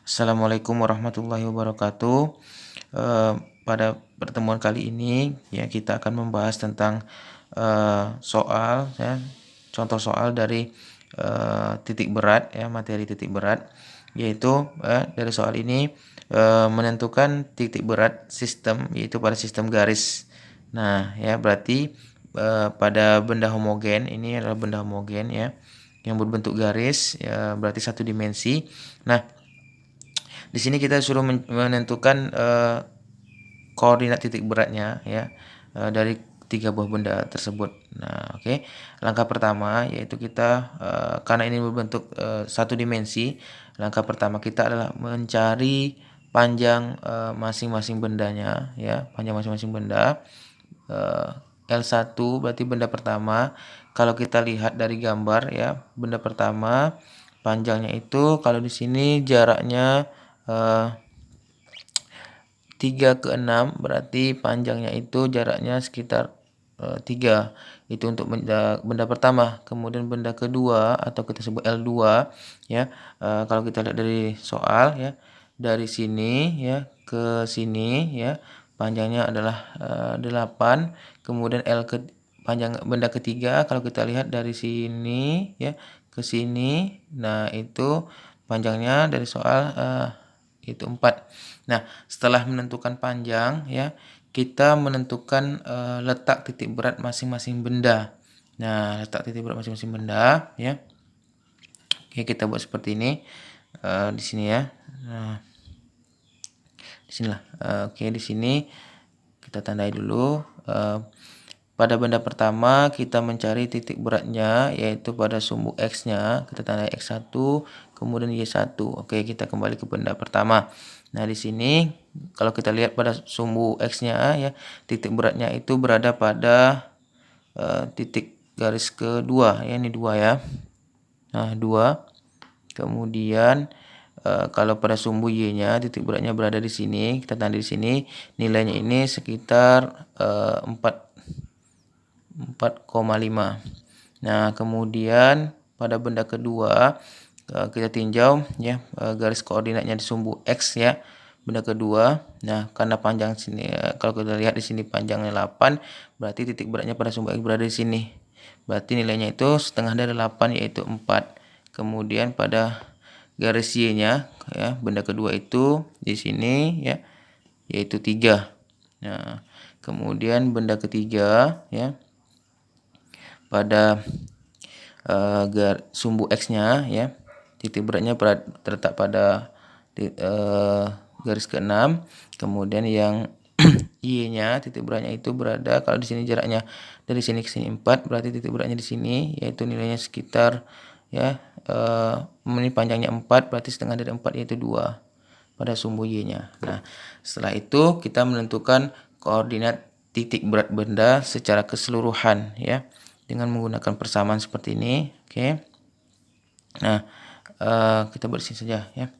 Assalamualaikum warahmatullahi wabarakatuh. Pada pertemuan kali ini ya kita akan membahas tentang soal ya, contoh soal dari titik berat ya, materi titik berat, yaitu dari soal ini menentukan titik berat sistem, yaitu pada sistem garis. Nah, ya berarti pada benda homogen, ini adalah benda homogen ya yang berbentuk garis ya, berarti satu dimensi. Nah, di sini kita suruh menentukan koordinat titik beratnya ya, dari tiga buah benda tersebut. Nah, oke. Langkah pertama yaitu kita karena ini berbentuk satu dimensi, langkah pertama kita adalah mencari panjang masing-masing bendanya ya, panjang masing-masing benda. L1 berarti benda pertama. Kalau kita lihat dari gambar ya, benda pertama panjangnya itu kalau di sini jaraknya 3 ke 6, berarti panjangnya itu jaraknya sekitar 3. Itu untuk benda pertama. Kemudian benda kedua atau kita sebut L2 ya. Kalau kita lihat dari soal ya, dari sini ya ke sini ya, panjangnya adalah 8. Kemudian panjang benda ketiga kalau kita lihat dari sini ya ke sini, nah itu panjangnya dari soal itu 4. Nah, setelah menentukan panjang ya, kita menentukan letak titik berat masing-masing benda. Nah, letak titik berat masing-masing benda ya. Oke, kita buat seperti ini di sini ya. Nah, di sinilah. Oke, di sini kita tandai dulu. Pada benda pertama kita mencari titik beratnya, yaitu pada sumbu X-nya, kita tandai X1, kemudian Y1. Oke, kita kembali ke benda pertama. Nah, di sini kalau kita lihat pada sumbu X-nya ya, titik beratnya itu berada pada titik garis kedua ya, ini 2 ya. Nah, 2. Kemudian kalau pada sumbu Y-nya titik beratnya berada di sini, kita tandai di sini, nilainya ini sekitar 4,5. Nah, kemudian pada benda kedua kita tinjau ya garis koordinatnya di sumbu X ya, benda kedua. Nah, karena panjang sini kalau kita lihat di sini panjangnya 8, berarti titik beratnya pada sumbu X berada di sini. Berarti nilainya itu setengah dari 8, yaitu 4. Kemudian pada garis Y-nya ya, benda kedua itu di sini ya, yaitu 3. Nah, kemudian benda ketiga ya, pada sumbu X-nya ya, titik beratnya terletak pada garis ke-6. Kemudian yang Y-nya titik beratnya itu berada, kalau di sini jaraknya dari sini ke sini 4, berarti titik beratnya di sini, yaitu nilainya sekitar ya ini panjangnya 4, berarti setengah dari 4 yaitu 2 pada sumbu Y-nya. Nah, setelah itu kita menentukan koordinat titik berat benda secara keseluruhan ya, dengan menggunakan persamaan seperti ini. Oke. Nah, kita buat sini saja ya.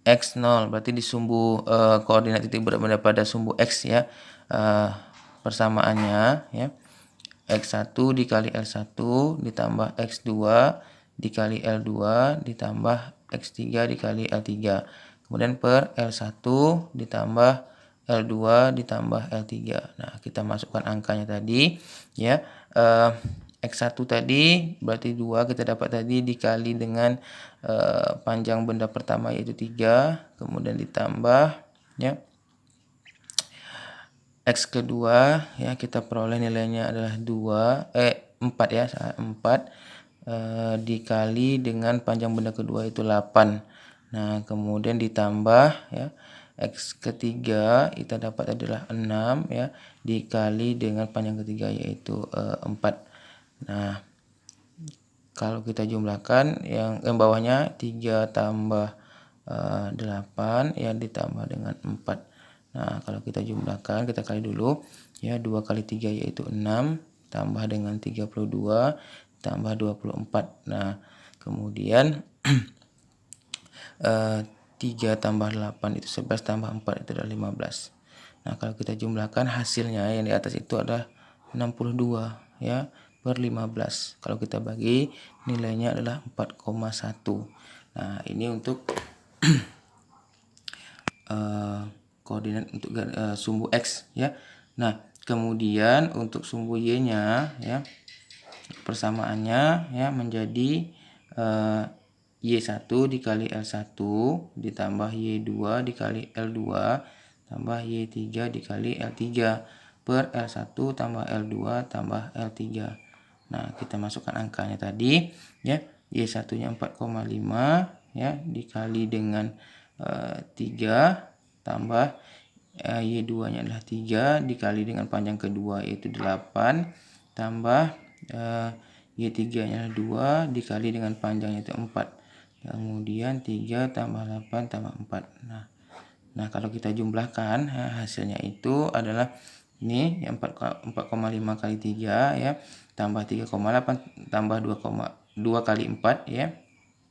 X0 berarti di sumbu koordinat titik berat benda pada sumbu X ya, persamaannya ya, X1 dikali L1 ditambah X2 dikali L2 ditambah X3 dikali L3, kemudian per L1 ditambah L2 ditambah L3. Nah, kita masukkan angkanya tadi ya. X1 tadi berarti 2 kita dapat tadi dikali dengan panjang benda pertama yaitu 3, kemudian ditambah ya X kedua ya, kita peroleh nilainya adalah 4 ya, 4 dikali dengan panjang benda kedua itu 8. Nah, kemudian ditambah ya X ketiga kita dapat adalah 6 ya, dikali dengan panjang ketiga yaitu 4. Nah, kalau kita jumlahkan yang bawahnya 3 tambah 8 ya ditambah dengan 4. Nah, kalau kita jumlahkan, kita kali dulu ya, 2 kali 3 yaitu 6 tambah dengan 32 tambah 24. Nah, kemudian 3 tambah 8 itu 11 tambah 4 itu adalah 15. Nah, kalau kita jumlahkan hasilnya yang di atas itu adalah 62 ya. per 15. Kalau kita bagi, nilainya adalah 4,1. Nah, ini untuk koordinat untuk sumbu X ya. Nah, kemudian untuk sumbu Y-nya ya, persamaannya ya menjadi Y1 dikali L1 ditambah Y2 dikali L2 tambah Y3 dikali L3 per L1 tambah L2 tambah L3. Nah, kita masukkan angkanya tadi ya. Y1-nya 4,5 ya dikali dengan 3 tambah Y2-nya adalah 3 dikali dengan panjang kedua yaitu 8 tambah Y3-nya adalah 2 dikali dengan panjangnya itu 4. Kemudian 3 tambah 8 tambah 4. Nah, kalau kita jumlahkan hasilnya itu adalah ini yang 4,5 kali 3 ya, tambah 3,8 tambah 2 kali 4 ya.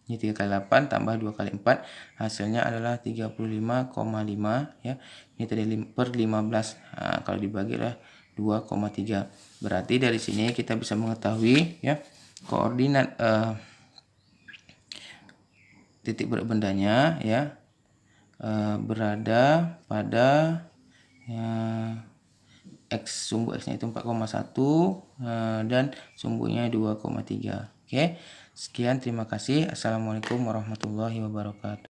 Ini 3 kali 8 tambah 2 kali 4 hasilnya adalah 35,5 ya. Ini tadi per 15. Nah, kalau dibagi adalah 2,3. Berarti dari sini kita bisa mengetahui ya koordinat titik berat bendanya ya berada pada X, sumbu X-nya itu 4,1 dan sumbunya 2,3. Oke, sekian, terima kasih. Assalamualaikum warahmatullahi wabarakatuh.